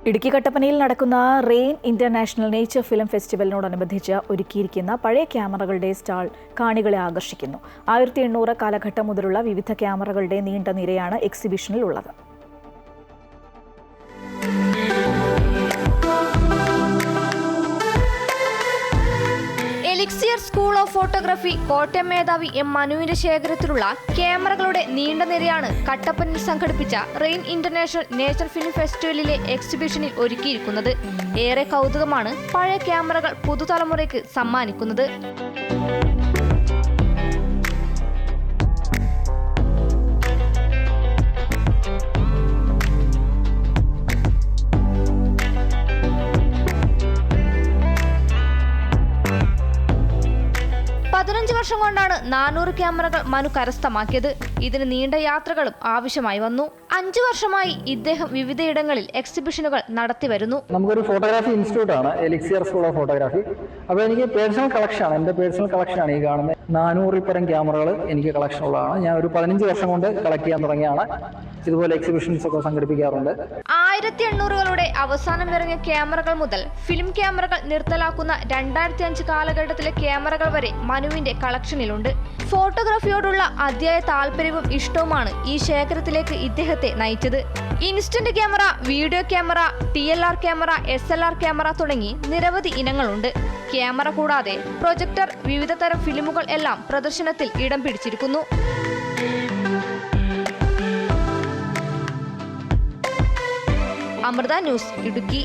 ഇടുക്കി കട്ടപ്പനയിൽ നടക്കുന്ന rain international nature film ഫെസ്റ്റിവലിനോടനുബന്ധിച്ച് ഒരുക്കിയിരിക്കുന്ന പഴയ ക്യാമറകളുടെ സ്റ്റാൾ കാണികളെ ആകർഷിക്കുന്നു. 1800 കാലഘട്ടം മുതലുള്ള വിവിധ ക്യാമറകളുടെ നീണ്ട നിരയാണ് എക്സിബിഷനിൽ ഉള്ളത്. Elixir school of photography Kottayam മേധാവി എം മനുവിന്റെ ശേഖരത്തിലുള്ള ക്യാമറകളുടെ നീണ്ട നിരയാണ് കട്ടപ്പനയിൽ സംഘടിപ്പിച്ച റെയിൻ ഇന്റർനാഷണൽ നേച്ചർ ഫിലിം ഫെസ്റ്റിവലിലെ എക്സിബിഷനിൽ ഒരുക്കിയിരിക്കുന്നത്. ഏറെ കൗതുകമാണ് പഴയ ക്യാമറകൾ പുതുതലമുറയ്ക്ക് സമ്മാനിക്കുന്നത്. വർഷം കൊണ്ടാണ് 400 ക്യാമറകൾ മനു കരസ്ഥമാക്കിയത്. ഇതിന് നീണ്ട യാത്രകളും ആവശ്യമായി വന്നു. 5 വർഷമായി ഇദ്ദേഹം വിവിധയിടങ്ങളിൽ എക്സിബിഷനുകൾ നടത്തി വരുന്നു. നമുക്കൊരു ഫോട്ടോഗ്രാഫി ഇൻസ്റ്റിറ്റ്യൂട്ട് ആണ് എലിക്സിയർ സ്കൂൾ ഓഫ് ഫോട്ടോഗ്രാഫി. അപ്പോൾ എനിക്ക് പേഴ്സണൽ കളക്ഷനാണ്, എൻ്റെ പേഴ്സണൽ കളക്ഷനാണ് ഈ കാണുന്നത്. 400 പരം ക്യാമറകൾ എനിക്ക് കളക്ഷൻ ഉള്ളതാണ്. ഞാൻ ഒരു 15 വർഷം കൊണ്ട് കളക്ട് ചെയ്യാൻ തുടങ്ങിയാണ്. ഇതുപോലെ എക്സിബിഷൻസ് ഒക്കെ സംഘടിപ്പിക്കാറുണ്ട്. 1800കളുടെ അവസാനം ഇറങ്ങിയ ക്യാമറകൾ മുതൽ ഫിലിം ക്യാമറകൾ നിർത്തലാക്കുന്ന 2005 കാലഘട്ടത്തിലെ ക്യാമറകൾ വരെ മനുവിന്റെ കളക്ഷനിലുണ്ട്. ഫോട്ടോഗ്രാഫിയോടുള്ള അതിയായ താല്പര്യവും ഇഷ്ടവുമാണ് ഈ ശേഖരത്തിലേക്ക് ഇദ്ദേഹത്തെ നയിച്ചത്. Instant camera, video camera, TLR camera, SLR camera തുടങ്ങി നിരവധി ഇനങ്ങളുണ്ട്. ക്യാമറ കൂടാതെ പ്രൊജക്ടർ, വിവിധ തരം ഫിലിമുകൾ എല്ലാം പ്രദർശനത്തിൽ ഇടം പിടിച്ചിരിക്കുന്നു. അമൃത ന്യൂസ്, ഇടുക്കി.